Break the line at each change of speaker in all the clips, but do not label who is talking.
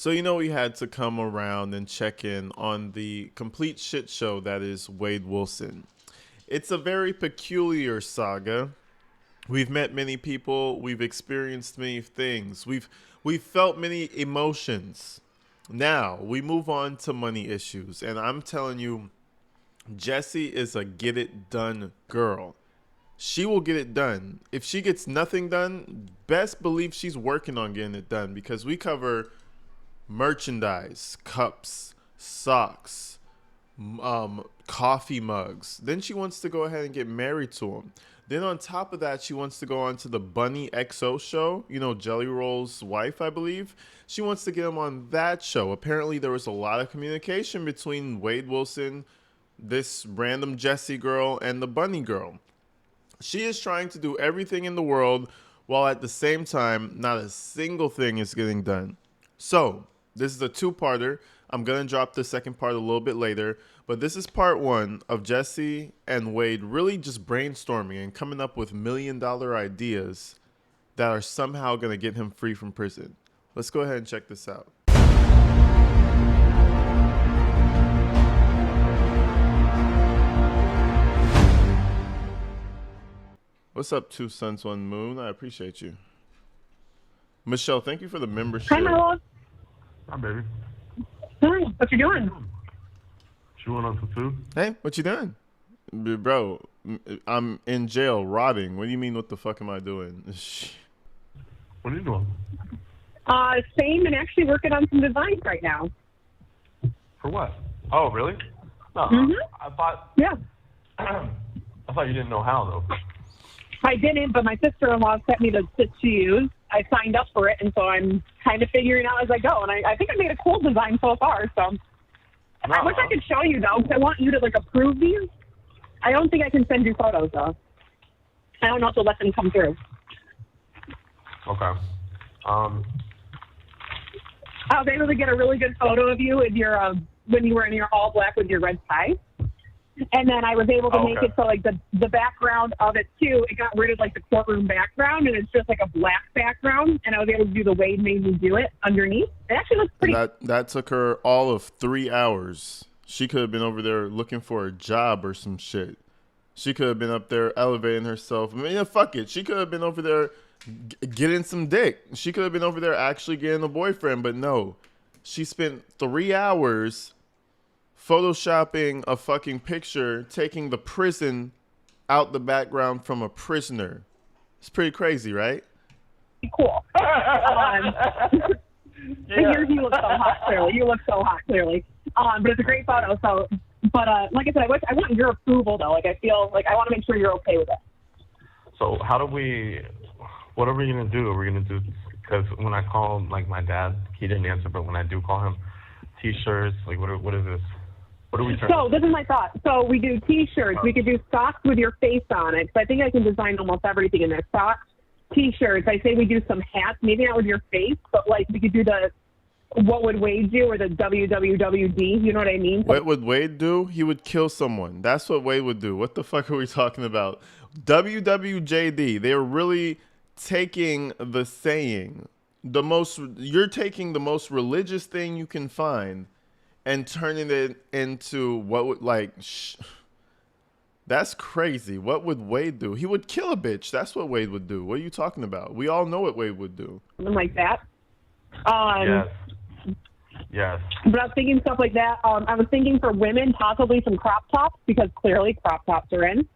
So, we had to come around and check in on the complete shit show that is Wade Wilson. It's a very peculiar saga. We've met many people, we've experienced many things, we've felt many emotions. Now, we move on to money issues, and I'm telling you, Jessie is a get it done girl. She will get it done. If she gets nothing done, best believe she's working on getting it done because we cover merchandise, cups, socks, coffee mugs. Then she wants to go ahead and get married to him. Then on top of that, she wants to go on to the Bunny XO show. Jelly Roll's wife, I believe. She wants to get him on that show. Apparently, there was a lot of communication between Wade Wilson, this random Jessie girl, and the Bunny girl. She is trying to do everything in the world while at the same time, not a single thing is getting done. So, this is a two-parter. I'm going to drop the second part a little bit later. But this is part one of Jessie and Wade really just brainstorming and coming up with million-dollar ideas that are somehow going to get him free from prison. Let's go ahead and check this out. What's up, Two Suns, One Moon? I appreciate you. Michelle, thank you for the membership.
Hi, my love.
Hi, baby.
Hi, what you doing?
Chewing on some food?
Hey, what you doing? Bro, I'm in jail rotting. What do you mean, what the fuck am I doing?
What are you doing?
Same, and actually working on some designs right now.
For what? Oh, really? No, I thought.
Yeah.
I thought you didn't know how though.
I didn't, but my sister-in-law sent me the to use. I signed up for it, and so I'm kind of figuring out as I go. And I think I made a cool design so far, so.
No.
I wish I could show you, though, because I want you to, approve these. I don't think I can send you photos, though. I don't know if they'll let them come through.
Okay.
I was able to get a really good photo of you in your when you were in your all black with your red tie. And then I was able to make it so, the background of it, too, it got rid of, the courtroom background, and it's just, a black background. And I was able to do the Wade made me do it underneath. It actually looks pretty.
That took her all of 3 hours. She could have been over there looking for a job or some shit. She could have been up there elevating herself. Fuck it. She could have been over there getting some dick. She could have been over there actually getting a boyfriend, but no. She spent 3 hours photoshopping a fucking picture, taking the prison out the background from a prisoner. It's pretty crazy, right?
Cool. You look so hot, clearly. You look so hot, clearly. But it's a great photo. So, but like I said, I want your approval, though. I feel like I want to make sure you're okay with it.
So what are we going to do? Are we going to do, because when I call, my dad, he didn't answer, but when I do call him, T-shirts, what is this? What are we trying
So this is my thought. So we do T-shirts. We could do socks with your face on it. So I think I can design almost everything in there. Socks, T-shirts. I say we do some hats, maybe not with your face, but we could do the what would Wade do or the WWWD. You know what I mean?
What would Wade do? He would kill someone. That's what Wade would do. What the fuck are we talking about? WWJD. They're really taking the saying, you're taking the most religious thing you can find and turning it into what would that's crazy. What would Wade do? He would kill a bitch. That's what Wade would do. What are you talking about? We all know what Wade would do.
Something like that.
Yes.
But I was thinking stuff like that. I was thinking for women, possibly some crop tops, because clearly crop tops are in.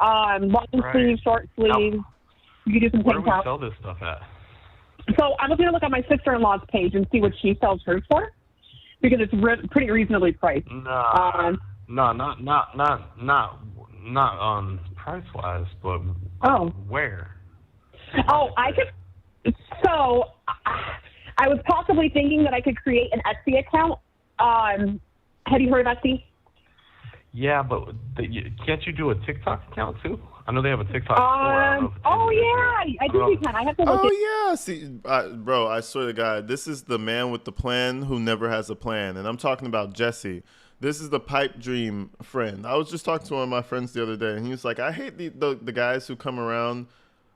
Long sleeves, short sleeves. You could do some tank tops.
Where do we sell this stuff at?
So I was going to look at my sister-in-law's page and see what she sells hers for, because it's pretty reasonably priced.
No, not price-wise, but where?
I could. So I was possibly thinking that I could create an Etsy account. Have you heard of Etsy?
Yeah, but can't you do a TikTok account too? I know they have a TikTok store.
I think you can. I have to look.
See, bro, I swear to God, this is the man with the plan who never has a plan, and I'm talking about Jesse. This is the pipe dream friend. I was just talking to one of my friends the other day, and he was like, I hate the guys who come around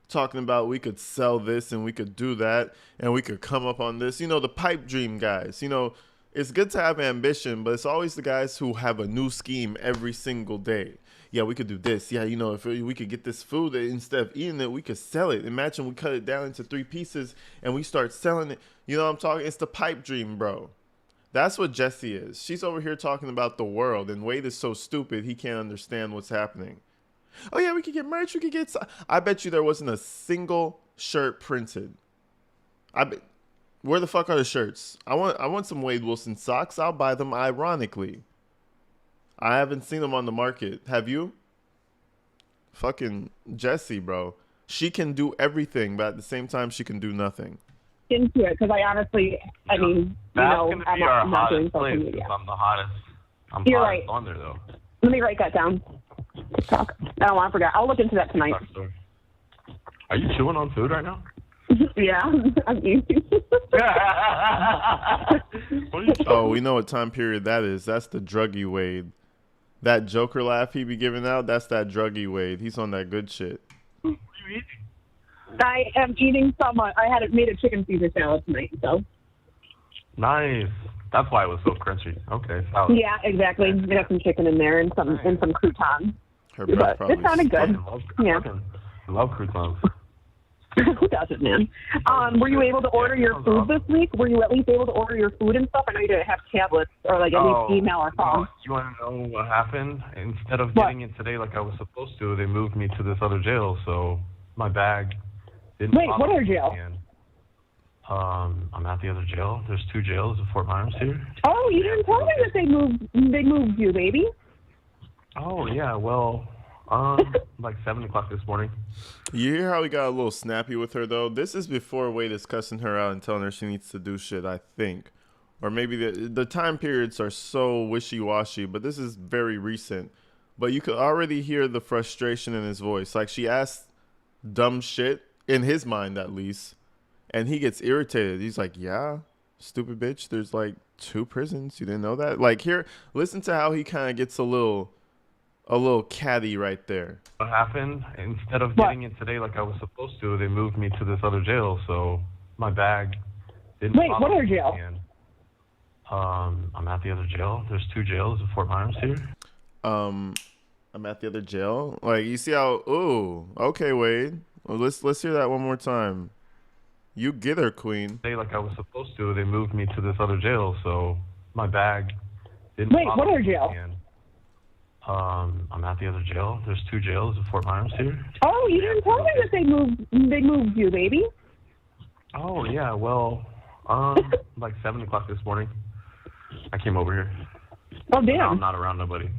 talking about we could sell this and we could do that and we could come up on this. You know, the pipe dream guys. You know, it's good to have ambition, but it's always the guys who have a new scheme every single day. Yeah, we could do this. Yeah, you know, if we could get this food, instead of eating it, we could sell it. Imagine we cut it down into 3 pieces and we start selling it. You know what I'm talking? It's the pipe dream, bro. That's what Jessie is. She's over here talking about the world, and Wade is so stupid he can't understand what's happening. Oh yeah, we could get merch. We could get. I bet you there wasn't a single shirt printed. Where the fuck are the shirts? I want some Wade Wilson socks. I'll buy them. Ironically, I haven't seen them on the market. Have you? Fucking Jessie, bro. She can do everything, but at the same time, she can do nothing.
Into it because I honestly, I mean, I'm not doing social media.
I'm the hottest.
You're right.
On there though.
Let me write that down. Talk. I don't want to forget. I'll look into that tonight.
Are you chewing on food right now?
Yeah, I'm eating.
Oh, we know what time period that is. That's the druggy Wade. That Joker laugh he be giving out, that's that druggy Wade. He's on that good shit.
What are you eating?
I am eating some. I had made a chicken Caesar salad tonight, so.
Nice. That's why it was so crunchy. Okay. Salad.
Yeah, exactly. We got some chicken in there and some croutons.
Her breath
but it sounded good. Yeah.
I love croutons.
Who doesn't, man? Were you able to order your food this week? Were you at least able to order your food and stuff? I know you didn't have tablets or like at least email or phone.
You want to know what happened? Instead of getting it today like I was supposed to, they moved me to this other jail. So my bag didn't.
Wait, what other jail?
I'm at the other jail. There's 2 jails in Fort Myers here.
Oh, you didn't tell me that they moved you, baby.
Oh yeah, well, like 7 o'clock this morning.
You hear how he got a little snappy with her though? This is before Wade is cussing her out and telling her she needs to do shit, I think. Or maybe the time periods are so wishy-washy, but this is very recent. But you could already hear the frustration in his voice. Like she asked dumb shit, in his mind at least, and he gets irritated. He's like, yeah, stupid bitch, there's like 2 prisons. You didn't know that? Like here, listen to how he kind of gets a little catty right there.
What happened? Instead of getting it today like I was supposed to, they moved me to this other jail. So my bag didn't.
Wait, what other jail?
I'm at the other jail. There's 2 jails in Fort Myers here.
I'm at the other jail. Like you see how? Ooh, okay, Wade. Well, let's hear that one more time. You get her, queen.
Today like I was supposed to, they moved me to this other jail. So my bag didn't.
Wait, what other jail?
I'm at the other jail. There's 2 jails in Fort Myers here.
Oh, you didn't tell me that they moved you, baby.
Oh yeah, well, like 7 o'clock this morning. I came over here.
Oh damn!
I'm not around nobody.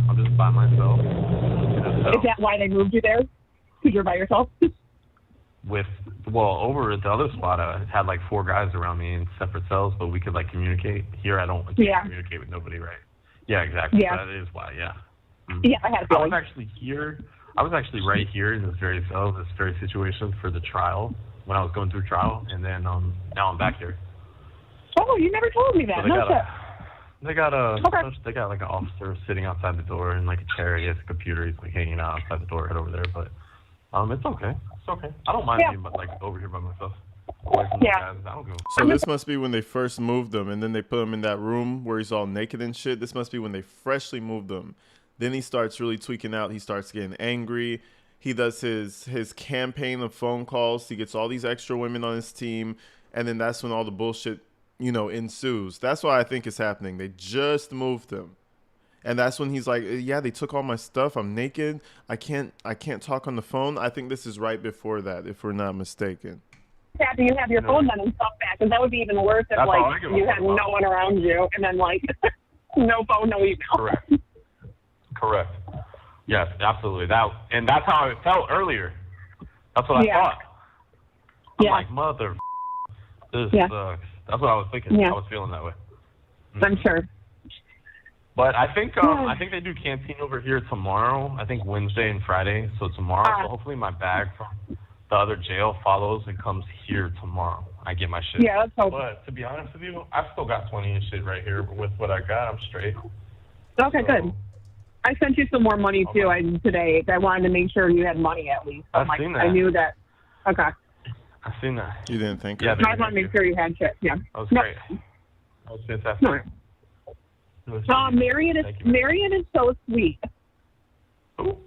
I'm just by myself.
Is that why they moved you there? Because you're by yourself?
Over at the other spot, I had like 4 guys around me in separate cells, but we could like communicate. Here, I can't communicate with nobody, right? Yeah, exactly.
Yeah.
That is why, yeah. Mm-hmm.
Yeah, I had a feeling.
I was actually right here in this very cell, this very situation for the trial, when I was going through trial, and then now I'm back here.
Oh, you never told me that.
So they got like an officer sitting outside the door in like a chair. He has a computer. He's like hanging out outside the door right over there. But it's okay. It's okay. I don't mind being like over here by myself.
Yeah.
I don't go.
So this must be when they first moved him, and then they put him in that room where he's all naked and shit. This must be when they freshly moved him. Then he starts really tweaking out. He starts getting angry. He does his campaign of phone calls. He gets all these extra women on his team, and then that's when all the bullshit, ensues. That's what I think is happening. They just moved him. And that's when he's like, yeah, they took all my stuff. I'm naked. I can't talk on the phone. I think this is right before that, if we're not mistaken.
After you have your phone done and stuff back, because that would be even worse if you had no one around you and then no phone, no email.
Correct. Yes, absolutely. That's how it felt earlier. That's what I thought. I'm like, mother, this sucks. That's what I was thinking. I was feeling that way.
I'm sure.
But I think they do canteen over here tomorrow. I think Wednesday and Friday. So tomorrow, so hopefully my bag from the other jail follows and comes here tomorrow. I get my shit.
Yeah, let's hope.
But to be honest with you, I've still got plenty of shit right here. But with what I got, I'm straight.
Okay, good. I sent you some more money too. Today. I wanted to make sure you had money at least.
I've seen that.
I knew that. Okay.
I've seen that.
You didn't think?
Yeah,
I want to make sure you had shit. Yeah.
That was great. That was fantastic.
No. Marion is so sweet.
Ooh.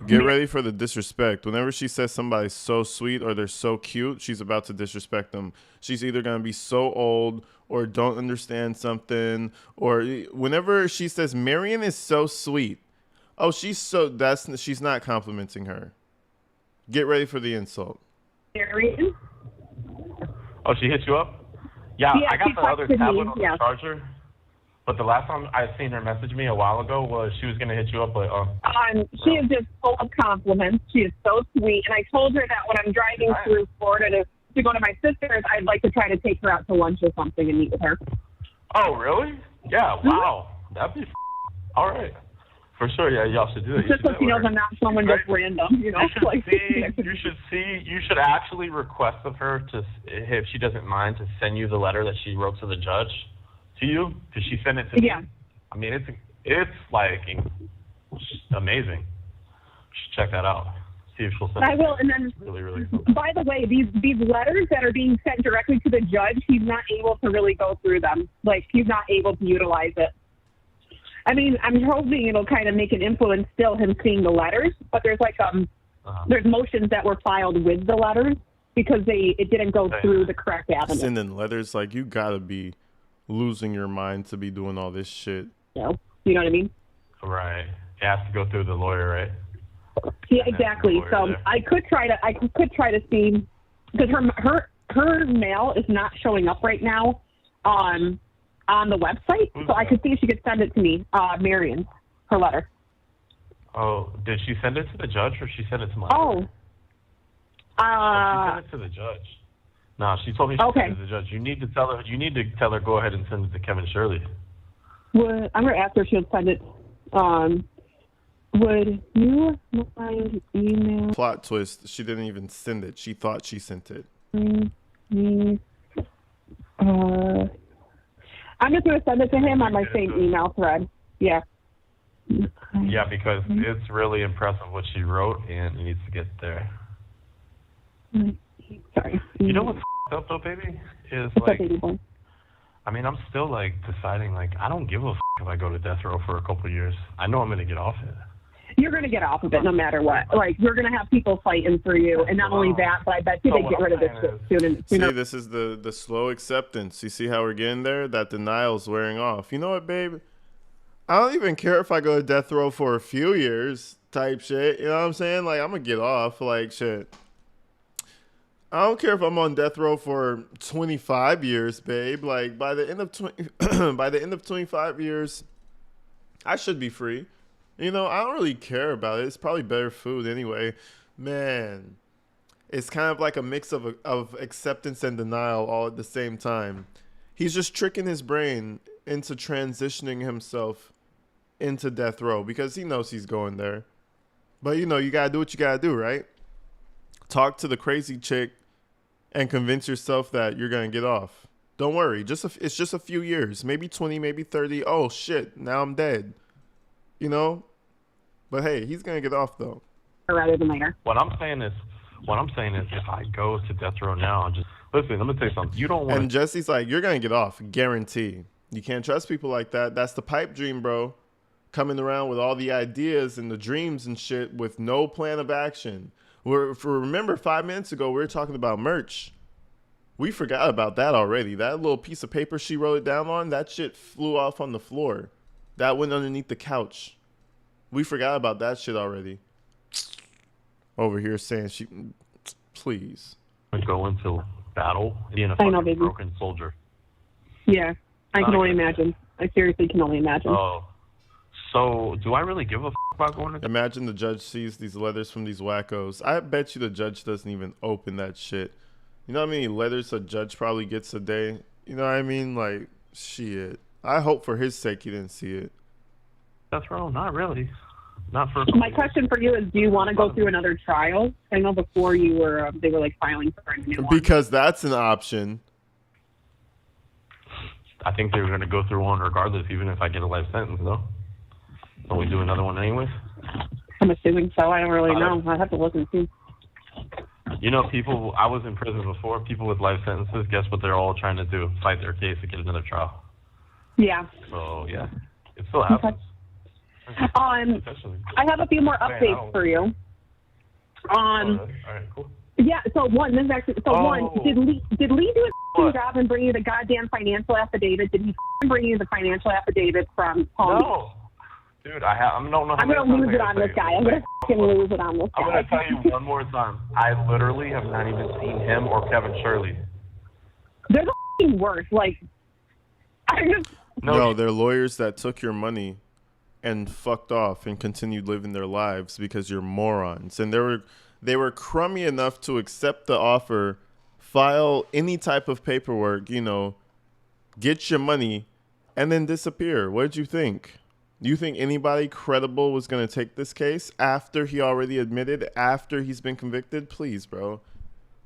Get ready for the disrespect. Whenever she says somebody's so sweet or they're so cute, she's about to disrespect them. She's either going to be so old or don't understand something, or whenever she says Marion is so sweet, oh, she's not complimenting her. Get ready for the insult.
Marion?
Oh, she hit you up? Yeah, I got the other tablet on the charger. But the last time I seen her message me a while ago was she was going to hit you up, but...
she is just full of compliments. She is so sweet. And I told her that when I'm driving through Florida to go to my sister's, I'd like to try to take her out to lunch or something and meet with her.
Oh, really? Yeah, wow. That'd be... All right. For sure, yeah, y'all should do it.
Just so she knows I'm not someone just random, you know?
You should actually request of her to, if she doesn't mind, to send you the letter that she wrote to the judge. To you? Because she sent it to me.
Yeah.
I mean, it's like amazing. You should check that out. See if she'll send it.
I will, and then,
really, really cool.
By the way, these letters that are being sent directly to the judge, he's not able to really go through them. Like, he's not able to utilize it. I mean, I'm hoping it'll kind of make an influence still, him seeing the letters, but there's like, there's motions that were filed with the letters because it didn't go through the correct avenue.
Sending letters, like, you gotta be losing your mind to be doing all this shit.
No, you know what I mean?
Right. It has to go through the lawyer, right?
Yeah, exactly. So there. I could try to see, because her mail is not showing up right now on the website. So I could see if she could send it to me, Marion, her letter.
Oh, did she send it to the judge or she sent it to my
lawyer?
She sent it to the judge. No, she told me she sent it to the judge. You need to tell her go ahead and send it to Kevin Shirley.
Well, I'm gonna ask her if she'll send it. Would you mind email?
Plot twist: she didn't even send it. She thought she sent it.
I'm just gonna send it to him on my same email thread. Yeah.
Yeah, because it's really impressive what she wrote, and it needs to get there.
Sorry.
You know what's up though, baby? Is
what's
like,
up, baby boy?
I mean, I'm still like deciding. Like, I don't give a if I go to death row for a couple of years. I know I'm gonna get off it.
You're gonna get off of it no matter what. Like, you're gonna have people fighting for you, and not only that, but I bet you they get rid of this shit soon.
See, this is the slow acceptance. You see how we're getting there? That denial's wearing off. You know what, babe? I don't even care if I go to death row for a few years, type shit. You know what I'm saying? Like, I'm gonna get off, like shit. I don't care if I'm on death row for 25 years, babe. Like, by the end of 25 years, I should be free. You know, I don't really care about it. It's probably better food anyway. Man, it's kind of like a mix of acceptance and denial all at the same time. He's just tricking his brain into transitioning himself into death row because he knows he's going there. But, you know, you got to do what you got to do, right? Talk to the crazy chick and convince yourself that you're going to get off. Don't worry. It's just a few years, maybe 20, maybe 30. Oh, shit. Now I'm dead. You know? But, hey, he's going to get off, though.
Rather than later.
What I'm saying is if I go to death row now, just listen, let me tell you something. You don't want
And Jesse's like, you're going to get off. Guarantee. You can't trust people like that. That's the pipe dream, bro. Coming around with all the ideas and the dreams and shit with no plan of action. Remember 5 minutes ago, we were talking about merch. We forgot about that already. That little piece of paper she wrote it down on, that shit flew off on the floor. That went underneath the couch. We forgot about that shit already. Over here saying please.
Go into battle being a fucking broken soldier.
Yeah, I can only imagine. I seriously can only imagine.
Oh. So, do I really give a about going to...
Imagine the judge sees these letters from these wackos. I bet you the judge doesn't even open that shit. You know how many letters a judge probably gets a day? You know what I mean? Like, shit. I hope for his sake he didn't see it.
That's wrong. Not really. Not for...
My question for you is, do you want to go through another trial? I know before you were, they were like filing for a new one.
Because that's an option.
I think they were going to go through one regardless, even if I get a life sentence, though. Will we do another one anyways?
I'm assuming so. I don't really know. I have to look and see.
You know, people, I was in prison before. People with life sentences, guess what they're all trying to do? Fight their case to get another trial.
Yeah.
So, yeah. It still happens.
Okay. I have a few more updates for you.
All right, cool.
Yeah, so one, this is actually, did Lee do a job and bring you the goddamn financial affidavit? Did he bring you the financial affidavit from Palm Beach?
No. Dude, I don't know how
I'm going to lose it on this guy. I'm going to lose it on this guy.
I'm going to tell you one more time. I literally have not even seen him or Kevin Shirley.
They're the worst. Like,
No, they're lawyers that took your money and fucked off and continued living their lives because you're morons. And they were crummy enough to accept the offer, file any type of paperwork, you know, get your money, and then disappear. What did you think? You think anybody credible was going to take this case after he already admitted, after he's been convicted? Please, bro.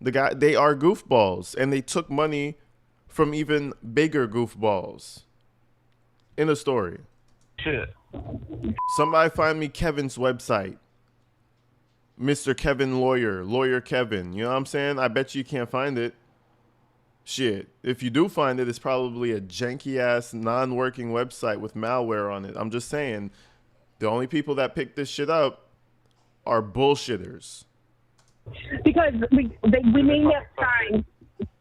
They are goofballs, and they took money from even bigger goofballs. In a story.
Shit.
Somebody find me Kevin's website. Mr. Kevin Lawyer Kevin. You know what I'm saying? I bet you can't find it. Shit. If you do find it, it's probably a janky-ass, non-working website with malware on it. I'm just saying, the only people that pick this shit up are bullshitters.
Because we named that sign.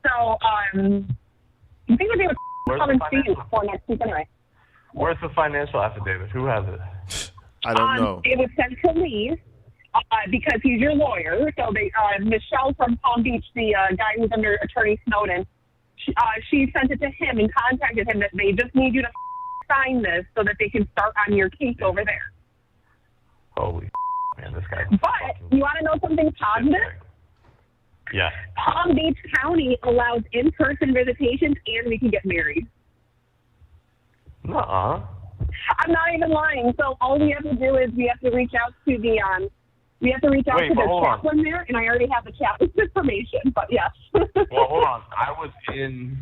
So, I think we're going to come and see you before next week anyway.
Where's the financial affidavit? Who has it?
I don't know.
It was sent to Lee because he's your lawyer. So Michelle from Palm Beach, the guy who's under Attorney Snowden, she sent it to him and contacted him that they just need you to sign this so that they can start on your case over there.
Holy man, this guy.
But you want to know something positive?
Yeah.
Palm Beach County allows in-person visitations and we can get married.
Nuh-uh.
I'm not even lying. So all we have to do is we have to reach out to the chaplain there, and I already have the chaplain's information. But yes.
Well, hold on. I was in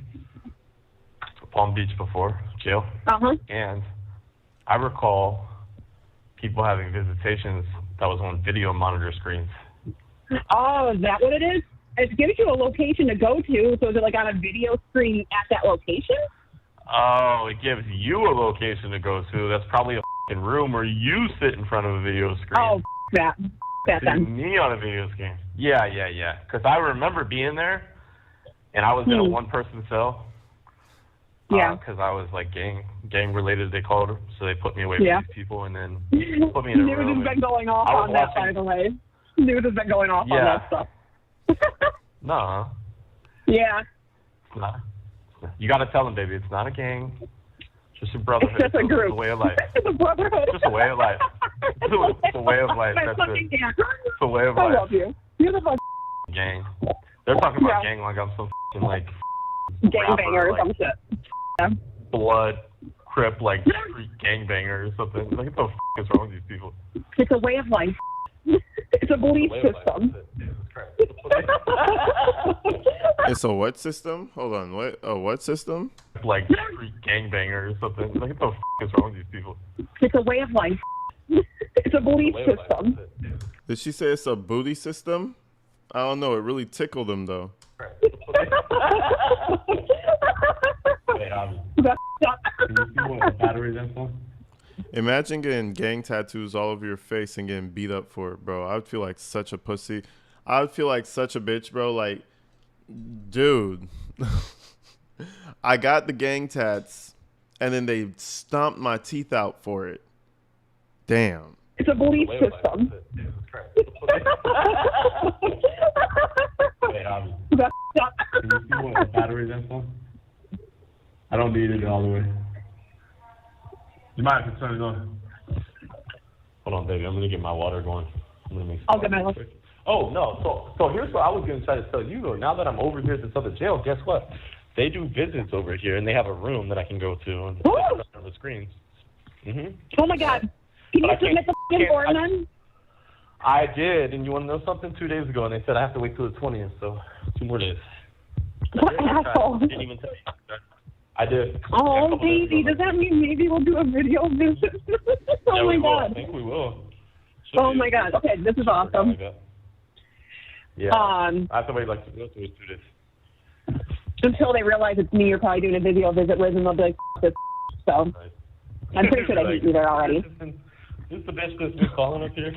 Palm Beach before, jail, and I recall people having visitations that was on video monitor screens.
Oh, is that what it is? It gives you a location to go to. So is it like on a video screen at that location?
Oh, it gives you a location to go to. That's probably a f***ing room where you sit in front of a video screen.
Oh, that then.
Me on a video screen. Yeah. Because I remember being there, and I was in a one-person cell.
Yeah.
Because I was like gang-related, they called it. So they put me away from these people, and then put me in a room.
News has been going off on that, by the way. News has been going off on that stuff.
No.
Yeah.
It's not. You got to tell them, baby, it's not a gang. Just a brotherhood.
It's just a group.
It's a way of life.
It's a brotherhood.
Just a way of life. It's a way of life. That's it. It's a way of life.
I love you. You're the fucking
gang. They're talking about gang like I'm some f***ing like
gangbanger or some
like,
shit. Yeah.
Blood, Crip, like street gangbanger or something. Like, what the f*** is wrong with these people?
It's a way of life. It's a belief system.
It's a what system? Hold on, what? A what system?
Like street gangbanger or something. Like, what the f*** is wrong with these people?
It's a way of life. It's a belief system.
Did she say it's a booty system? I don't know. It really tickled him though.
Wait, battery that's on?
Imagine getting gang tattoos all over your face and getting beat up for it, bro. I would feel like such a pussy. I would feel like such a bitch, bro. Like, dude, I got the gang tats, and then they stomped my teeth out for it. Damn.
It's a belief system.
Wait, can you see what battery that's on? I don't need it all the way. You might have to turn it on. Hold on, baby. I'm gonna get my water going.
I'll get my water.
Oh no. So here's what I was gonna try to tell you. Though, now that I'm over here at this other jail, guess what? They do visits over here, and they have a room that I can go to and on the screens.
Oh my God! Can you submit the f***ing form then?
I did, and you want to know something? 2 days ago, and they said I have to wait till the 20th, so 2 more days.
What asshole?
Didn't even tell you. I did.
Oh, baby, does that mean maybe we'll do a video visit? Oh,
yeah,
my
we will.
God.
I think we will.
Oh, my God. Okay, this is awesome.
Like yeah. I have to wait like 2 days.
Until they realize it's me you're probably doing a video visit with, and they'll be like, this. So
Right.
I'm pretty sure they hate me there already.
This is the bitch that's been calling us here.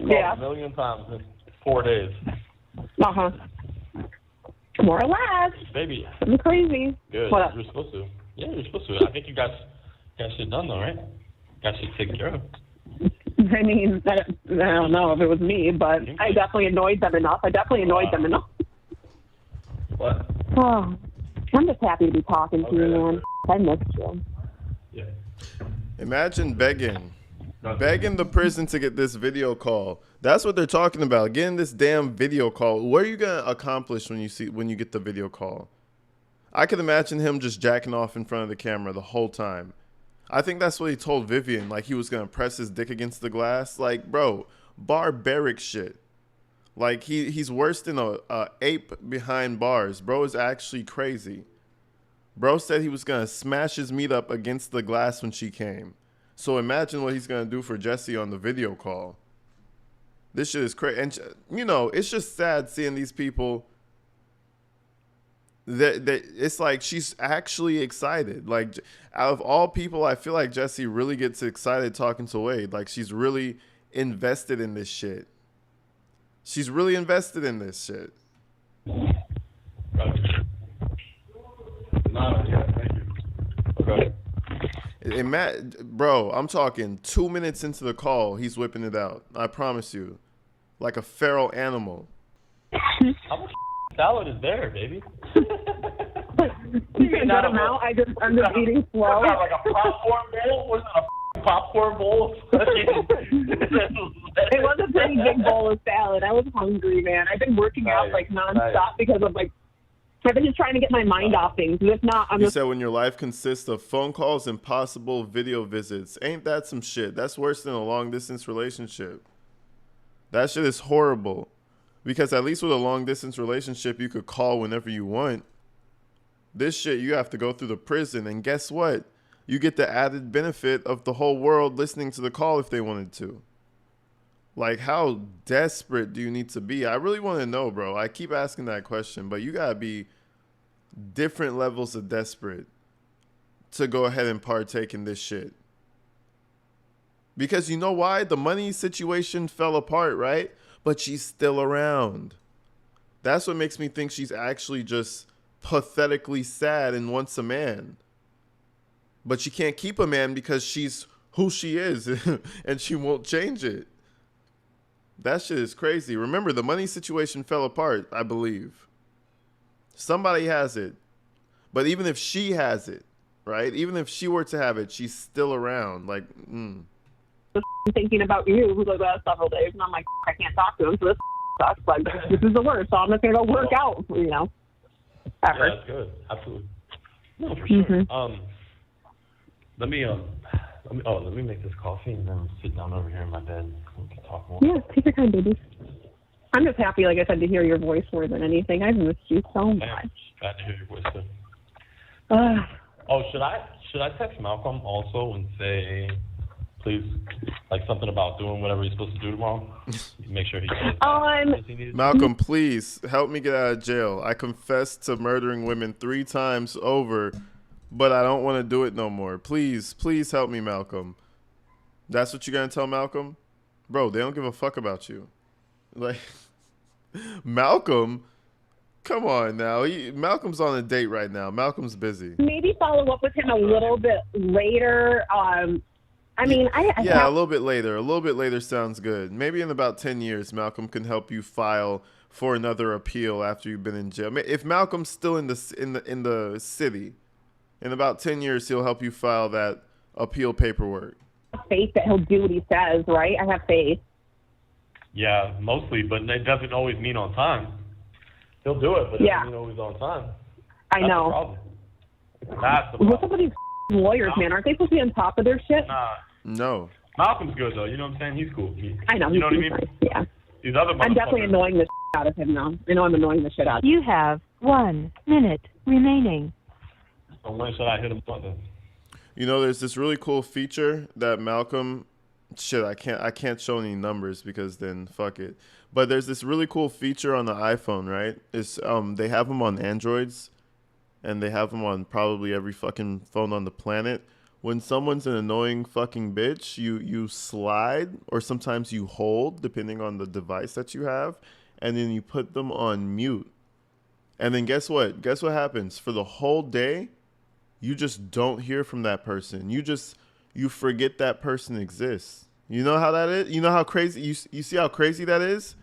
Yeah.
A million times in 4 days.
Uh-huh. More or less.
Baby.
Something crazy.
Good.
What up?
You're supposed to. Yeah, you're supposed to. I think you got shit done though, right? Got shit taken care of.
I mean, I don't know if it was me, but I definitely annoyed them enough.
What?
Oh, I'm just happy to be talking to you, man. I missed you.
Yeah.
Imagine begging the prison to get this video call. That's what they're talking about. Getting this damn video call. What are you gonna accomplish when you get the video call? I could imagine him just jacking off in front of the camera the whole time. I think that's what he told Vivian, like he was gonna press his dick against the glass. Like, bro, barbaric shit. Like he's worse than a ape behind bars. Bro is actually crazy. Bro said he was gonna smash his meat up against the glass when she came. So imagine what he's gonna do for Jesse on the video call. This shit is crazy, and you know it's just sad seeing these people. That it's like she's actually excited. Like out of all people, I feel like Jesse really gets excited talking to Wade. Like she's really invested in this shit. She's really invested in this shit. Bro, I'm talking 2 minutes into the call, he's whipping it out. I promise you. Like a feral animal.
How much salad is there, baby?
You can cut them out. I'm just eating slow.
Like a popcorn bowl? Was it a popcorn bowl?
It was a pretty big bowl of salad. I was hungry, man. I've been working out like nonstop because of like I've been just trying to get my mind off things. If not, I'm
You
just.
said when your life consists of phone calls and possible video visits. Ain't that some shit? That's worse than a long distance relationship. That shit is horrible. Because at least with a long distance relationship, you could call whenever you want. This shit, you have to go through the prison. And guess what? You get the added benefit of the whole world listening to the call if they wanted to. Like, how desperate do you need to be? I really want to know, bro. I keep asking that question, but you got to be different levels of desperate to go ahead and partake in this shit. Because you know why? The money situation fell apart, right? But she's still around. That's what makes me think she's actually just pathetically sad and wants a man. But she can't keep a man because she's who she is and she won't change it. That shit is crazy. Remember, the money situation fell apart, I believe. Somebody has it. But even if she has it, right? Even if she were to have it, she's still around. Like,
thinking about you for the last several days, and I'm like, I can't talk to him, so this sucks. Like, this is the worst, so I'm just going to go work out, you know. Ever.
Yeah, that's good. Absolutely. No, for sure.
Mm-hmm.
Let me make this coffee and then sit down over here in my bed. We can talk more.
Yeah, take your time, baby. I'm just happy, like I said, to hear your voice more than anything. I've missed you so much.
Glad to hear your voice too. Should I text Malcolm also and say, please, like something about doing whatever he's supposed to do tomorrow? Make sure he does.
Malcolm, please help me get out of jail. I confessed to murdering women 3 times over, but I don't want to do it no more. Please help me, Malcolm. That's what you're going to tell Malcolm? Bro, they don't give a fuck about you. Like, Malcolm, come on now. Malcolm's on a date right now. Malcolm's busy.
Maybe follow up with him a little bit later. A
little bit later. A little bit later sounds good. Maybe in about 10 years, Malcolm can help you file for another appeal after you've been in jail. If Malcolm's still in the city, in about 10 years, he'll help you file that appeal paperwork.
Faith that he'll do what he says, right? I have faith.
Yeah, mostly, but it doesn't always mean on time. He'll do it, but it doesn't mean always on time.
I know.
The problem. That's the problem.
What's up with these lawyers, man? Aren't they supposed to be on top of their shit?
Nah.
No.
Malcolm's good, though. You know what I'm saying? He's cool.
I know.
You know what I mean?
Nice. Yeah.
These other
I'm definitely annoying the shit out of him now. I know I'm annoying the shit out of him.
You have 1 minute remaining.
So when should I hit him up then?
You know, there's this really cool feature that Malcolm. Shit, I can't show any numbers because then fuck it. But there's this really cool feature on the iPhone, right? It's they have them on Androids, and they have them on probably every fucking phone on the planet. When someone's an annoying fucking bitch, you slide or sometimes you hold, depending on the device that you have, and then you put them on mute. And then guess what? Guess what happens? For the whole day, you just don't hear from that person. You forget that person exists. You know how that is? You know how crazy you see how crazy that is?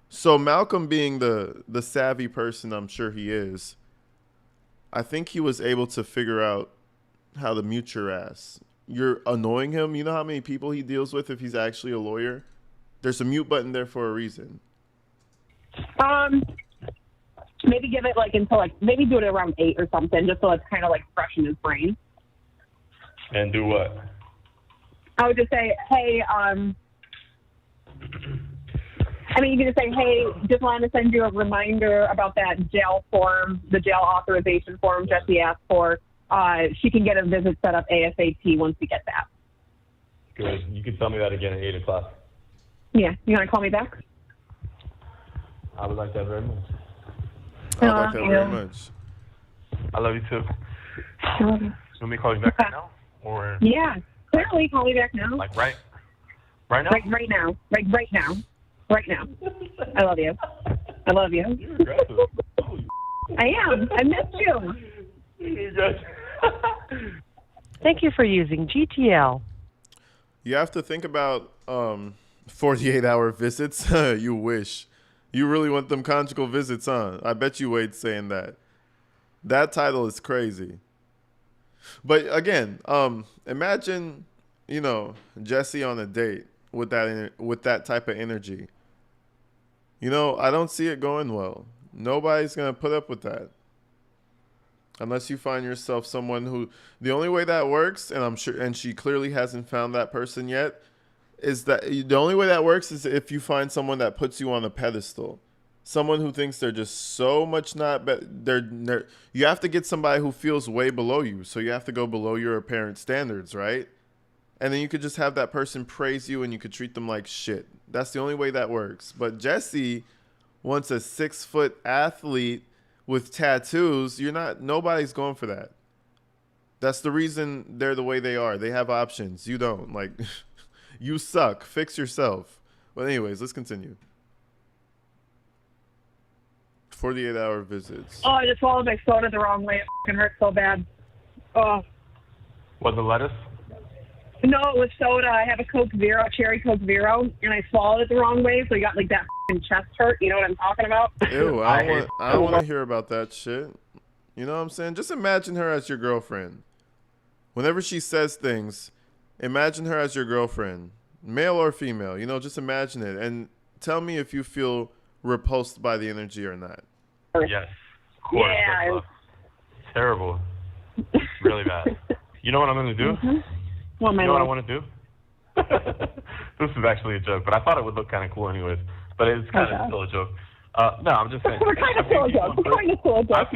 So Malcolm, being the savvy person I'm sure he is, I think he was able to figure out how to mute your ass. You're annoying him. You know how many people he deals with if he's actually a lawyer? There's a mute button there for a reason.
Maybe give it like until like maybe do it around 8 or something, just so it's kind of like fresh in his brain.
And do what?
I would just say, hey, you can just say, hey, just wanted to send you a reminder about that jail form, the jail authorization form Jesse asked for. She can get a visit set up ASAP once we get that.
Good. You can tell me that again at 8 o'clock.
Yeah. You want to call me back?
I would like that very much.
I like that very much.
I love you too.
I love you.
You want me to call you back right now? Or
Yeah. Clearly, call me back now.
like right now?
Right now. Like right now. Right now. I love you. I love you.
You're aggressive.
I am. I missed you.
You're aggressive.
Thank you for using GTL.
You have to think about 48-hour visits. You wish. You really want them conjugal visits, huh? I bet you Wade's saying that. That title is crazy. But again, imagine, Jesse on a date with that type of energy. I don't see it going well. Nobody's going to put up with that. Unless you find yourself someone who, the only way that works, and I'm sure, and she clearly hasn't found that person yet, is that the only way that works is if you find someone that puts you on a pedestal. Someone who thinks they're just so much not better. You have to get somebody who feels way below you. So you have to go below your apparent standards, right? And then you could just have that person praise you and you could treat them like shit. That's the only way that works. But Jesse wants a 6-foot athlete with tattoos. Nobody's going for that. That's the reason they're the way they are. They have options. You don't. Like, you suck. Fix yourself. But anyways, let's continue. 48-hour visits.
Oh, I just swallowed my soda the wrong way. It fucking hurts so bad. Oh.
Was it lettuce?
No, it was soda. I have a Coke Zero, cherry Coke Zero, and I swallowed it the wrong way, so you got like that fucking chest hurt. You know what I'm talking about?
Ew, I don't want to hear about that shit. You know what I'm saying? Just imagine her as your girlfriend. Whenever she says things, imagine her as your girlfriend, male or female. Just imagine it and tell me if you feel repulsed by the energy or not.
Yes, of course.
Yeah.
Terrible. Really bad. You know what I'm going to do?
Mm-hmm. Well,
you know what I want to do? This is actually a joke, but I thought it would look kind of cool anyways. But it's kind of still a joke. No, I'm just saying.
We're kind of still a joke.
I've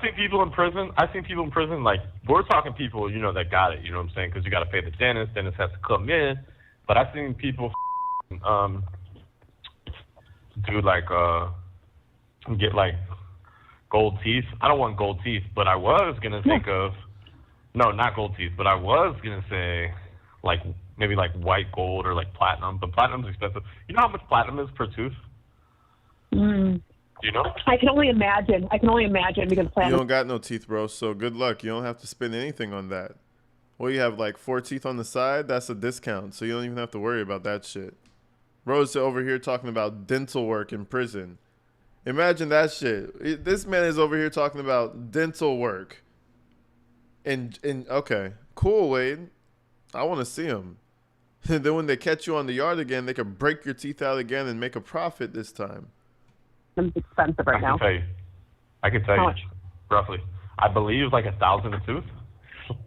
seen people in prison. Like, we're talking people, that got it. You know what I'm saying? Because you got to pay the dentist. Dentist has to come in. But I've seen people do like get like gold teeth. I don't want gold teeth, but I was gonna think of not gold teeth, but I was gonna say like maybe like white gold or like platinum. But platinum's expensive. You know how much platinum is per tooth? Do you know?
I can only imagine because platinum.
You don't got no teeth, bro. So good luck. You don't have to spend anything on that. Well, you have like 4 teeth on the side. That's a discount, so you don't even have to worry about that shit. Bro's over here talking about dental work in prison. Imagine that shit. This man is over here talking about dental work. Okay, cool, Wade. I want to see him. And then when they catch you on the yard again, they could break your teeth out again and make a profit this time.
It's expensive right now.
I can tell you roughly. I believe like $1,000 a tooth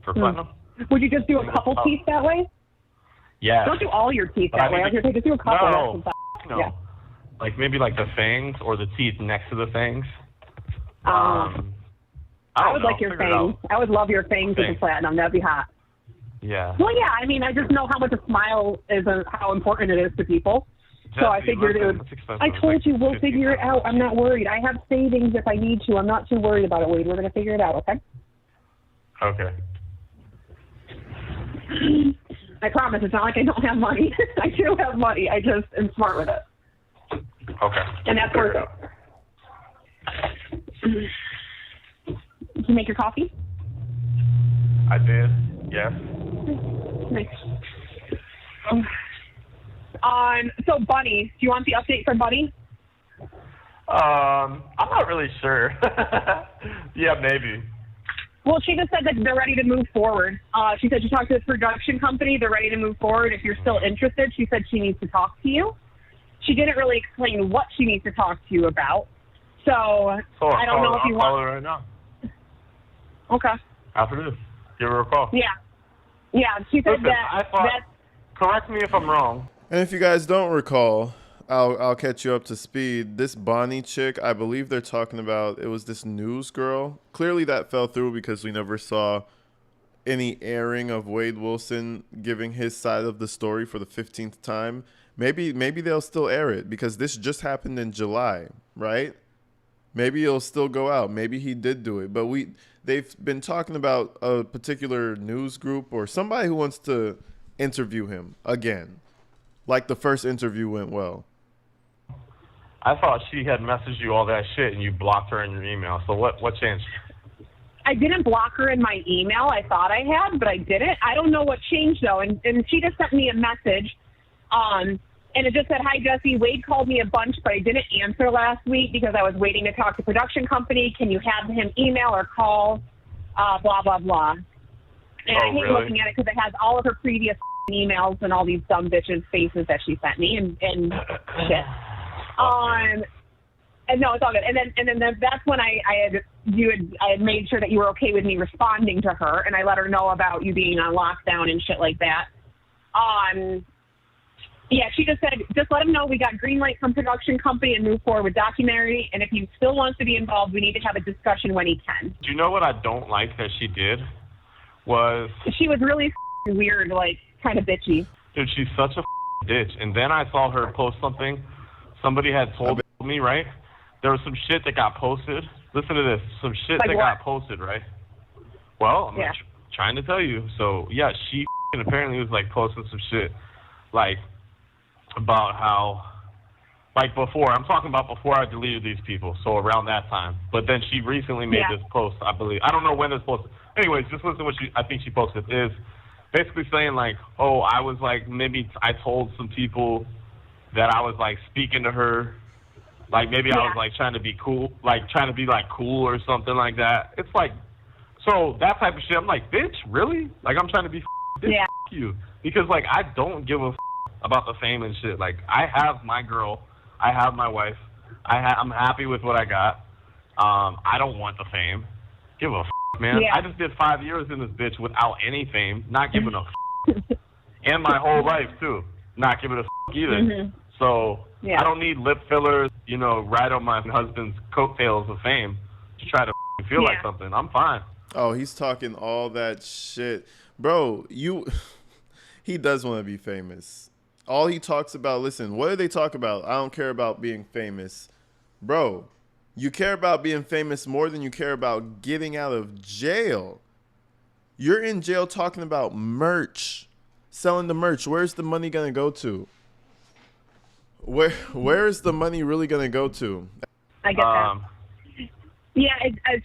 for platinum.
Would you just do a couple teeth that way?
Yeah.
Don't do all your teeth that way. I was going to say, just do a couple.
No.
Yeah.
Like maybe like the fangs or the teeth next to the fangs. I
I would
don't know.
like your
Figure it
fangs.
out.
I would love your fangs with the
Thanks.
platinum. That'd be hot.
Yeah.
Well, yeah. I mean, I just know how much a smile is and how important it is to people. So I
Jesse,
figured it
listen,
would.
it's expensive.
I
It's
told
like
you we'll figure it out.
$15,000.
I'm not worried. I have savings if I need to. I'm not too worried about it, Wade. We're going to figure it out, okay?
Okay.
I promise. It's not like I don't have money. I do have money. I just am smart with it.
Okay.
And that's
Figure
worth
it out.
Did you make your coffee?
I did. Yes.
Nice. So Bunny, do you want the update from Bunny?
I'm not really sure. Yeah, maybe.
Well, she just said that they're ready to move forward. She said she talked to the production company. They're ready to move forward. If you're still interested, she said she needs to talk to you. She didn't really explain what she needs to talk to you about. So I don't know if you
I'll call
want.
her right now.
Okay.
After this, give her a call.
Yeah. Yeah. She said
Listen, I
that.
thought.
That's
Correct me if I'm wrong.
And if you guys don't recall, I'll catch you up to speed. This Bonnie chick, I believe they're talking about, it was this news girl. Clearly that fell through because we never saw any airing of Wade Wilson giving his side of the story for the 15th time. Maybe they'll still air it because this just happened in July, right? Maybe it'll still go out. Maybe he did do it. But they've been talking about a particular news group or somebody who wants to interview him again. Like the first interview went well.
I thought she had messaged you all that shit and you blocked her in your email. So what changed?
I didn't block her in my email. I thought I had, but I didn't. I don't know what changed, though. And she just sent me a message. And it just said, "Hi, Jesse. Wade called me a bunch, but I didn't answer last week because I was waiting to talk to production company. Can you have him email or call? Blah, blah, blah." And I hate
really?
looking at it because it has all of her previous emails and all these dumb bitches' faces that she sent me and shit. And no, it's all good. And then that's when I had made sure that you were okay with me responding to her, and I let her know about you being on lockdown and shit like that. Yeah, she just said, just let him know we got green light from production company and move forward with documentary. And if he still wants to be involved, we need to have a discussion when he can.
Do you know what I don't like that she did?
She was really weird, like kind of bitchy.
Dude, she's such a bitch. And then I saw her post something. Somebody had told me, right? There was some shit that got posted. Listen to this. Some shit
Like
that
what?
got posted, right? Well, I'm
Yeah.
trying to tell you. So, yeah, she apparently was, like, posting some shit, like, about how, like, before. I'm talking about before I deleted these people, so around that time. But then she recently made this post, I believe. I don't know when this posted. Anyways, just listen to what I think she posted. Is basically saying, like, oh, I was, like, maybe I told some people that I was, like, speaking to her. Like, maybe I was, like, trying to be cool. Like, trying to be, like, cool or something like that. It's like, so that type of shit, I'm like, bitch, really? Like, I'm trying to be bitch, you. Because, like, I don't give a about the fame and shit. Like, I have my girl. I have my wife. I'm happy with what I got. I don't want the fame. Give a man.
Yeah.
I just did 5 years in this bitch without any fame, not giving a and my whole life, too. Not giving a either.
Mm-hmm.
So,
Yeah.
I don't need lip fillers, you know, ride on my husband's coattails of fame to try to feel like something. I'm fine.
Oh, he's talking all that shit. Bro, he does want to be famous. All he talks about, listen, what do they talk about? I don't care about being famous. Bro, you care about being famous more than you care about getting out of jail. You're in jail talking about merch, selling the merch. Where's the money going to go to? Where is the money really going to go to?
I get that. Yeah,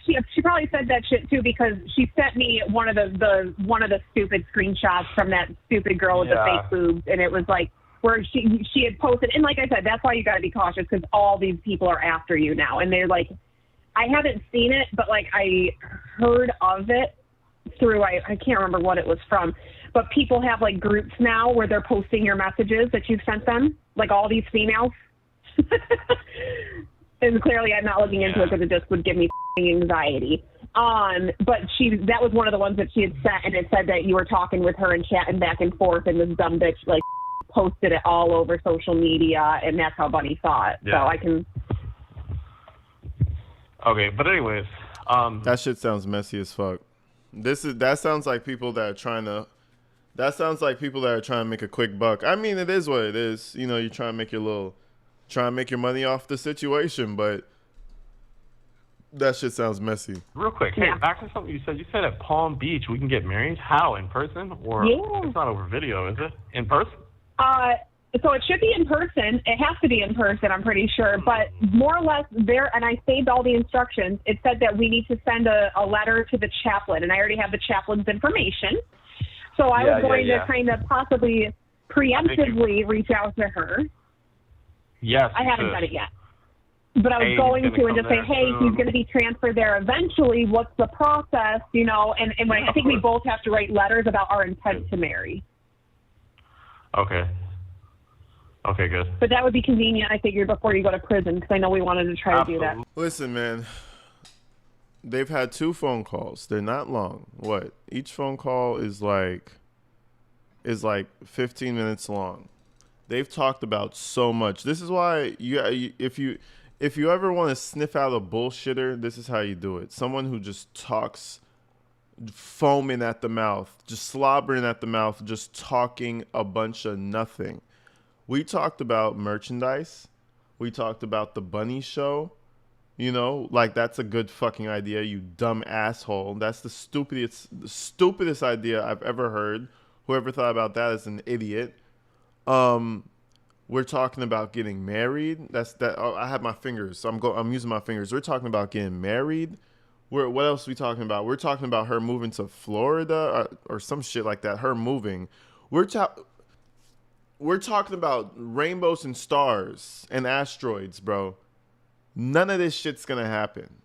she probably said that shit too because she sent me one of the stupid screenshots from that stupid girl with the fake boobs, and it was like where she had posted, and like I said, that's why you got to be cautious because all these people are after you now, and they're like, I haven't seen it, but like I heard of it through I can't remember what it was from, but people have like groups now where they're posting your messages that you've sent them, like all these females. And clearly I'm not looking into it because it just would give me anxiety. But that was one of the ones that she had sent, and it said that you were talking with her and chatting back and forth, and this dumb bitch like posted it all over social media, and that's how Bunny saw it.
Yeah.
So I can.
Okay, but anyways,
That shit sounds messy as fuck. That sounds like people that are trying to. That sounds like people that are trying to make a quick buck. I mean, it is what it is. You know, you're trying to make your money off the situation, but that shit sounds messy.
Real quick, hey, back to something you said. You said at Palm Beach we can get married. How? In person? Or it's not over video, is it? In person?
So it should be in person. It has to be in person, I'm pretty sure. But more or less there, and I saved all the instructions, it said that we need to send a letter to the chaplain, and I already have the chaplain's information. So I was going to kind of possibly preemptively reach out to her.
Yes.
I haven't done it yet. But I was going to and just say, hey, he's going to be transferred there eventually. What's the process? You know, and I think we both have to write letters about our intent to marry.
Okay. Okay, good.
But that would be convenient, I figured, before you go to prison, because I know we wanted to try to do that.
Listen, man. They've had 2 phone calls. They're not long. What? Each phone call is like 15 minutes long. They've talked about so much. This is why if you ever want to sniff out a bullshitter, this is how you do it. Someone who just talks foaming at the mouth, just slobbering at the mouth, just talking a bunch of nothing. We talked about merchandise. We talked about the bunny show. You know, like, that's a good fucking idea, you dumb asshole. That's the stupidest idea I've ever heard. Whoever thought about that is an idiot. We're talking about getting married. I have my fingers, so I'm using my fingers. We're talking about getting married. What else are we talking about? We're talking about her moving to Florida or some shit like that. Her moving. We're talking about rainbows and stars and asteroids, bro. None of this shit's gonna happen.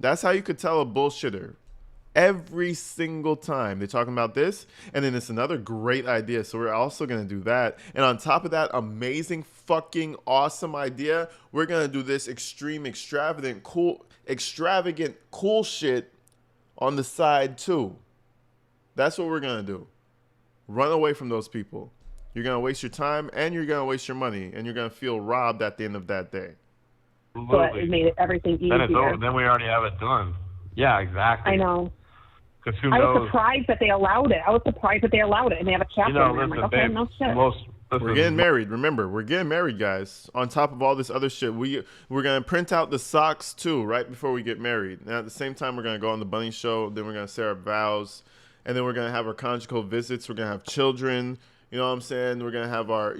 That's how you could tell a bullshitter. Every single time they're talking about this, and then it's another great idea, so we're also gonna do that. And on top of that amazing fucking awesome idea, we're gonna do this extravagant cool shit on the side too. That's what we're gonna do. Run away from those people. You're gonna waste your time and you're gonna waste your money, and you're gonna feel robbed at the end of that day.
But it made everything easier.
Then we already have it done. Yeah, exactly.
I know.
Because who knows?
I was surprised that they allowed it. And they have a chaplain. I'm like, okay, no shit.
We're getting married. Remember, we're getting married, guys. On top of all this other shit, we're gonna print out the socks too, right before we get married. And at the same time, we're gonna go on the bunny show. Then we're gonna say our vows, and then we're gonna have our conjugal visits. We're gonna have children. You know what I'm saying? We're gonna have our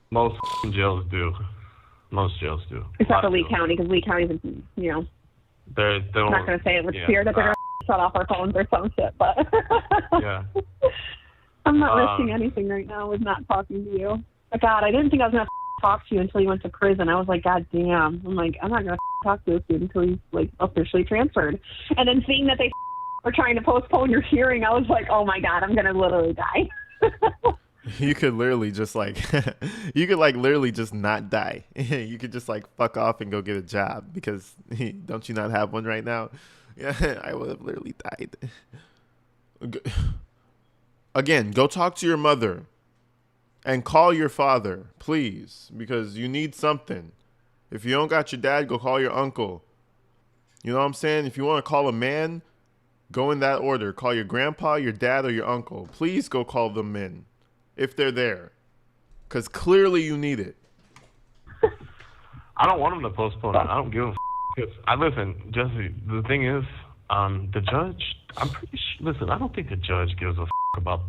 Most jails do. Most jails do.
Except for Lee County, because Lee County is, you know,
I'm
not going to say it with fear that they're going to shut off our phones or some shit, but
yeah.
I'm not risking anything right now with not talking to you. But God, I didn't think I was going to talk to you until you went to prison. I was like, God damn. I'm like, I'm not going to talk to this dude until he's, like, officially transferred. And then seeing that they were trying to postpone your hearing, I was like, oh my God, I'm going to literally die.
You could literally just literally just not die. You could just like fuck off and go get a job, because don't you not have one right now? Yeah, I would have literally died. Again, go talk to your mother and call your father, please, because you need something. If you don't got your dad, go call your uncle. You know what I'm saying? If you want to call a man, go in that order. Call your grandpa, your dad, or your uncle. Please go call them in. If they're there, because clearly you need it.
I don't want them to postpone it. I don't give a listen, Jesse, the thing is, the judge, I'm pretty sure, listen, I don't think the judge gives a about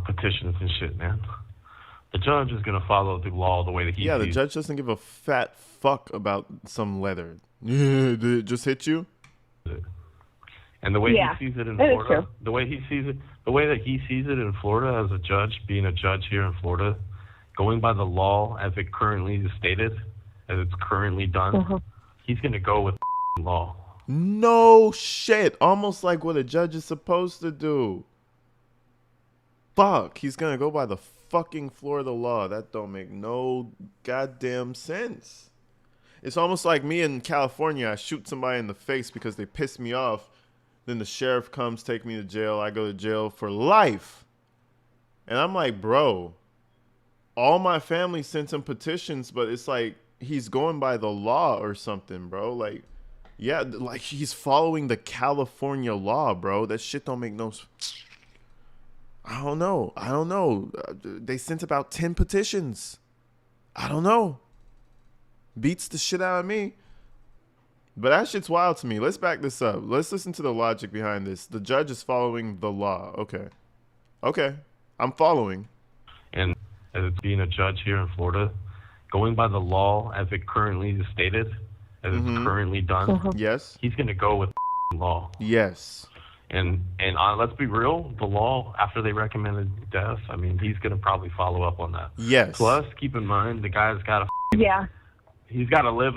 petitions and shit, man. The judge is going to follow the law the way that he sees.
The judge doesn't give a fat fuck about some letter. Did it just hit you?
And the way he sees it in Florida, the way that he sees it in Florida as a judge, being a judge here in Florida, going by the law as it currently is stated, as it's currently done, he's going to go with the law.
No shit. Almost like what a judge is supposed to do. Fuck. He's going to go by the fucking Florida law. That don't make no goddamn sense. It's almost like me in California. I shoot somebody in the face because they piss me off. Then the sheriff comes, take me to jail. I go to jail for life. And I'm like, bro, all my family sent him petitions, but it's like he's going by the law or something, bro. Like, yeah, like he's following the California law, bro. That shit don't make no. I don't know. They sent about 10 petitions. I don't know. Beats the shit out of me. But that shit's wild to me. Let's back this up. Let's listen to the logic behind this. The judge is following the law. Okay. I'm following.
And as being a judge here in Florida, going by the law as it currently is stated, as it's currently done,
Yes.
he's going to go with law.
Yes.
And let's be real, the law, after they recommended death, I mean, he's going to probably follow up on that.
Yes.
Plus, keep in mind, the guy's got to
Yeah.
he's got to live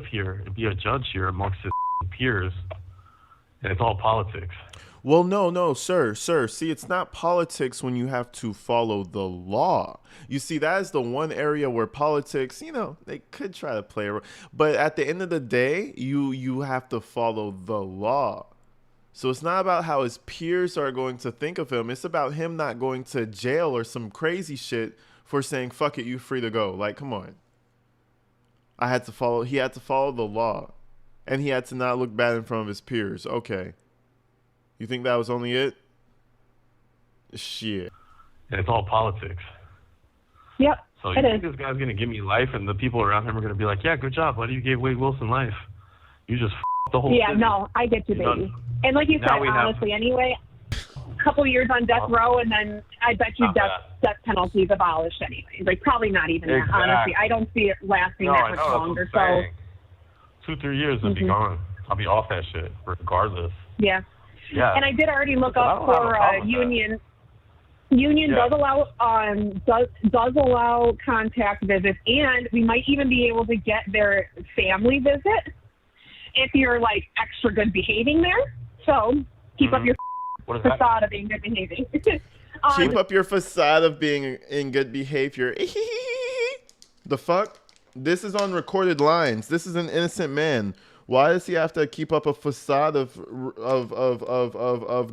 here and be a judge here amongst his peers, and it's all politics.
Well, no, sir. See, it's not politics when you have to follow the law. You see, that is the one area where politics, they could try to play a role. But at the end of the day, you have to follow the law. So it's not about how his peers are going to think of him. It's about him not going to jail or some crazy shit for saying, fuck it, you free to go. Like, come on. He had to follow the law. And he had to not look bad in front of his peers. Okay. You think that was only it? Shit.
And it's all politics.
Yep.
So you think this guy's going to give me life, and the people around him are going to be like, yeah, good job, buddy. You gave Wade Wilson life. You just the whole city.
No, I get you, baby. And like you said, honestly, anyway, a couple years on death row, and then I bet you death penalty is abolished anyway. Like, probably not even that, honestly. I don't see it lasting that much longer. So
2-3 years and be gone. I'll be off that shit, regardless.
Yeah.
Yeah.
And I did already look up for union. Union does allow contact visits, and we might even be able to get their family visit if you're like extra good behaving there. So keep up your facade of being good behaving.
Keep up your facade of being in good behavior. The fuck? This is on recorded lines. This is an innocent man. Why does he have to keep up a facade of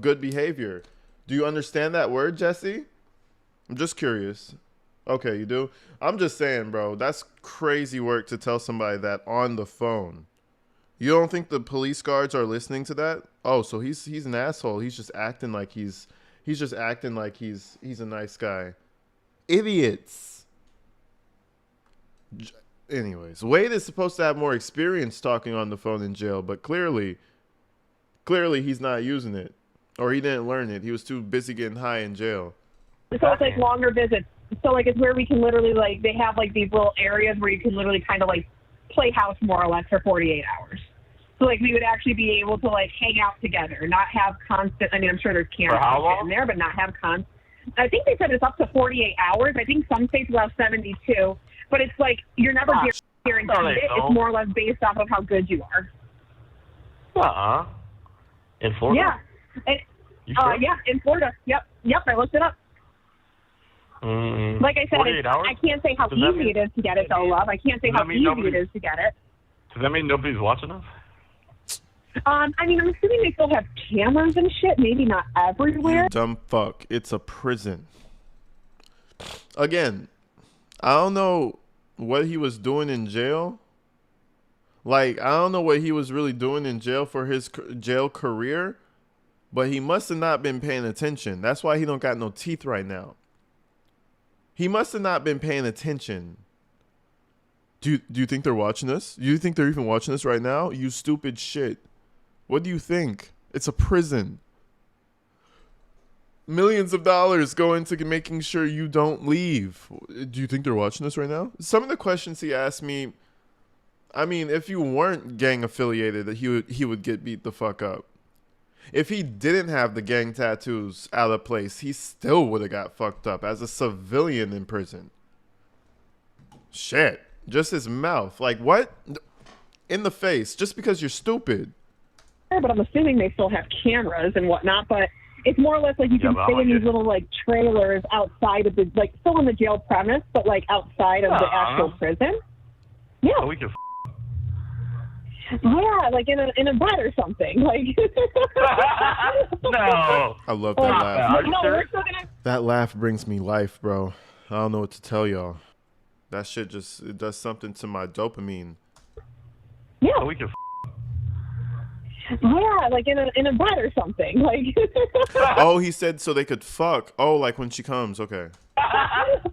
good behavior? Do you understand that word, Jesse? I'm just curious. Okay, you do? I'm just saying, bro, that's crazy work to tell somebody that on the phone. You don't think the police guards are listening to that? Oh, so he's an asshole. He's just acting like he's a nice guy. Idiots. Anyways, Wade is supposed to have more experience talking on the phone in jail, but clearly he's not using it. Or he didn't learn it. He was too busy getting high in jail.
So it's like longer visits. So like it's where we can literally like, they have like these little areas where you can literally kind of like play house more or less for 48 hours. So like we would actually be able to like hang out together, not have constant, I mean, I'm sure there's cameras in there, but not have constant. I think they said it's up to 48 hours. I think some states allow 72. But it's like you're never guaranteed it. It's more or less based off of how good you are.
In Florida?
Yeah. Yeah, in Florida. Yep, I looked it up. Like I said, I can't say how easy it is to get it, though, love. I can't say how easy it is to get it.
Does that mean nobody's watching us?
I mean, I'm assuming they still have cameras and shit. Maybe not everywhere.
You dumb fuck. It's a prison. Again, I don't know what he was doing in jail. Like, I don't know what he was really doing in jail for his jail career, but he must have not been paying attention. That's why he don't got no teeth right now. He must have not been paying attention. Do you think they're watching us? Do you think they're even watching us right now? You stupid shit. What do you think? It's a prison. Millions of dollars go into making sure you don't leave. Do you think they're watching us right now? Some of the questions he asked me, I mean, if you weren't gang affiliated, he would get beat the fuck up. If he didn't have the gang tattoos out of place, he still would have got fucked up as a civilian in prison. Shit. Just his mouth. Like, what? In the face. Just because you're stupid.
But I'm assuming they still have cameras and whatnot, but it's more or less like you can stay in these little, like, trailers outside of the, like, still in the jail premise, but, like, outside of the actual prison. Yeah.
So we can
yeah, like in a bed or something. Like
No.
I love that laugh.
No, we're still gonna...
That laugh brings me life, bro. I don't know what to tell y'all. That shit just it does something to my dopamine.
Yeah.
So we can.
Yeah, like in a bed or something. Like.
Oh, he said so they could fuck. Oh, like when she comes. Okay.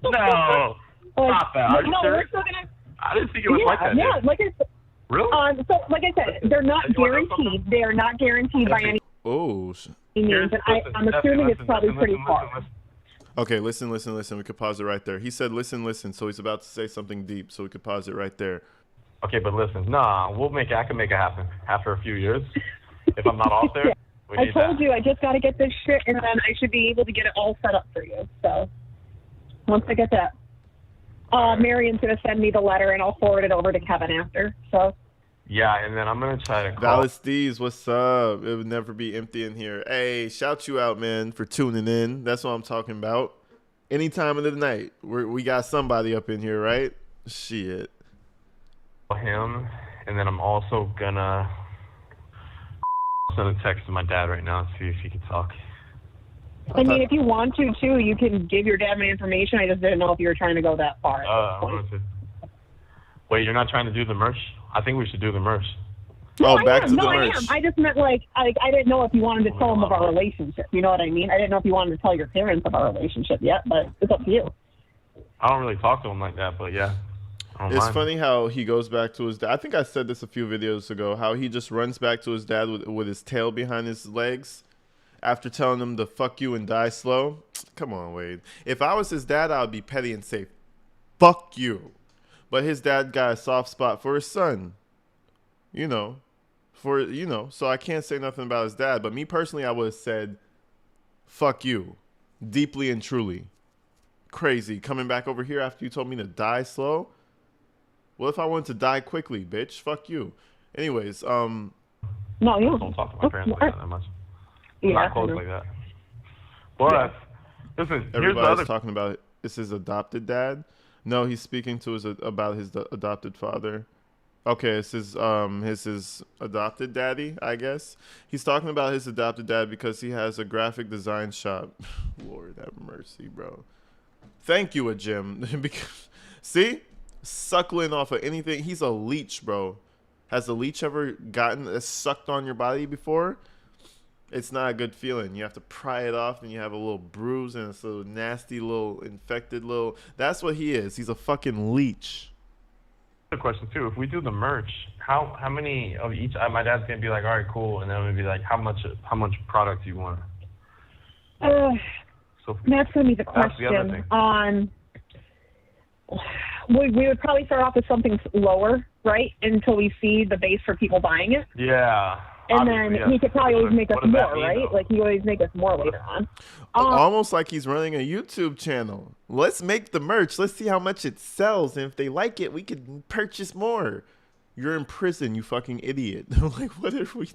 No. Stop that. Are you
no,
serious?
we're still gonna.
I didn't think it was like that.
Yeah,
dude.
like I said.
Really?
So, like I said, they're not guaranteed. They are not guaranteed by any
Oh.
means, and I'm assuming it's probably pretty far.
Okay, listen. We could pause it right there. He said, listen. So he's about to say something deep, so we could pause it right there.
Okay, but listen. Nah, I can make it happen after a few years. If I'm not off there, we
I
need
told
that.
you I just got to get this shit, and then I should be able to get it all set up for you. So once I get that, Marion's gonna send me the letter, and I'll forward it over to Kevin after. So.
Yeah, and then I'm gonna try to call.
Dallas Steez, what's up? It would never be empty in here. Hey, shout you out, man, for tuning in. That's what I'm talking about. Any time of the night, we got somebody up in here, right? Shit.
Him, and then I'm also gonna send a text to my dad right now and see if he can talk.
I mean, if you want to, too, you can give your dad my information. I just didn't know if you were trying to go that far.
I wanted to. Wait, you're not trying to do the merch? I think we should do the merch.
Oh, back to the
I
merch.
am. I just meant, like, I didn't know if you wanted to tell them of our relationship. You know what I mean? I didn't know if you wanted to tell your parents of our relationship yet, but it's up to you.
I don't really talk to him like that, but yeah.
It's funny how he goes back to his dad. I think I said this a few videos ago, how he just runs back to his dad with his tail behind his legs after telling him to fuck you and die slow. Come on, Wade. If I was his dad, I would be petty and say, fuck you. But his dad got a soft spot for his son. So I can't say nothing about his dad. But me personally, I would have said, fuck you. Deeply and truly. Crazy. Coming back over here after you told me to die slow? What if I wanted to die quickly, bitch? Fuck you. Anyways,
No, you
don't talk to my parents like that much.
Yeah,
not close like that. But, listen, here's the
everybody's
other...
talking about is his adopted dad. No, he's speaking to about his adopted father. Okay, it's his adopted daddy, I guess. He's talking about his adopted dad because he has a graphic design shop. Lord have mercy, bro. Thank you, a Jim. Because see, suckling off of anything. He's a leech, bro. Has a leech ever gotten sucked on your body before? It's not a good feeling. You have to pry it off, and you have a little bruise, and it's a little nasty, little infected little. That's what he is. He's a fucking leech.
Another question too. If we do the merch, how many of each? My dad's gonna be like, all right, cool, and then we'll be like, how much product do you want? So
that's gonna be the question. We would probably start off with something lower, right? Until we see the base for people buying it.
Yeah.
And then he could probably always make us more, right?
Though?
Like he always make us more later on.
Almost like he's running a YouTube channel. Let's make the merch. Let's see how much it sells, and if they like it, we could purchase more. You're in prison, you fucking idiot. Like, what are we?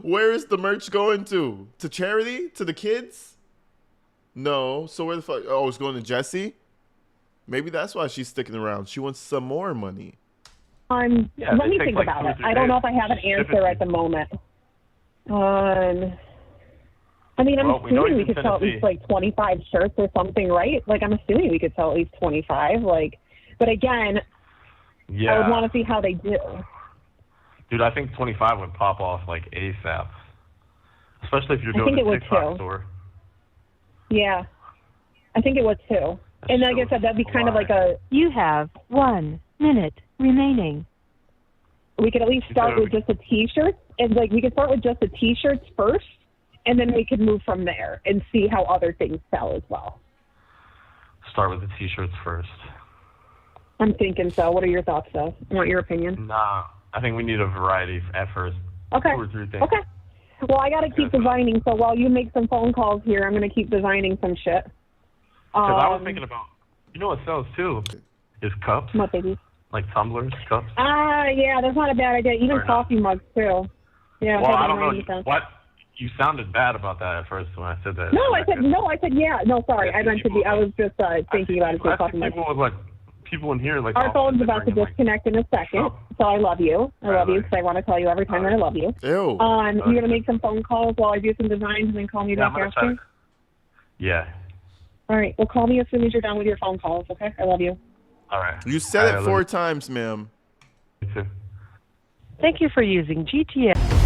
Where is the merch going to? To charity? To the kids? No. So where the fuck? Oh, it's going to Jesse. Maybe that's why she's sticking around. She wants some more money.
Let me think about it. I don't know if I have an answer at the moment. I mean, I'm assuming we could sell at least like 25 shirts or something, right? Like, I'm assuming we could sell at least 25. Like, but again, I would want to see how they do.
Dude, I think 25 would pop off like ASAP, especially if you're doing a TikTok store.
Yeah, I think it would too. And like I said, that'd be kind of like a.
You have 1 minute remaining.
We could at least start with just the T-shirts, and like we could start with just the T-shirts first, and then we could move from there and see how other things sell as well.
Start with the T-shirts first.
I'm thinking so. What are your thoughts, though? I want your opinion.
Nah, I think we need a variety at first.
Okay.
2 or 3 things.
Okay. Well, I got to keep designing, so while you make some phone calls here, I'm going to keep designing some shit.
Because I was thinking about, you know what sells too? Is cups.
What, baby?
Like tumblers, cups.
Yeah, that's not a bad idea. Even coffee mugs, too. Yeah.
Well, I don't know. What? You sounded bad about that at first when I said that.
No, I said yeah. No, sorry. I meant to be. I was just thinking about it. Coffee mugs.
People in here, like,
our phone's about to disconnect in a second, so I love you. I love you because I want to tell you every time that I love you.
Ew.
You're gonna make some phone calls while I do some designs and then call me back after.
Yeah.
All right. Well, call me as soon as you're done with your phone calls, okay? I love you.
All right.
You said it 4 times, ma'am.
You too.
Thank you for using GTS.